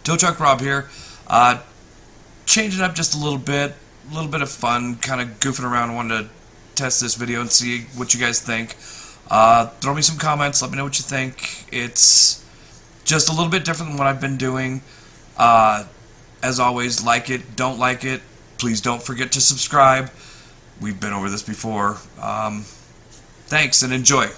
Tow Truck Rob here. Changing up just a little bit of fun, kind of goofing around. Wanted to test this video and see what you guys think. Throw me some comments, let me know what you think. It's just a little bit different than what I've been doing. As always, like it, don't like it, please don't forget to subscribe. We've been over this before. Thanks and enjoy.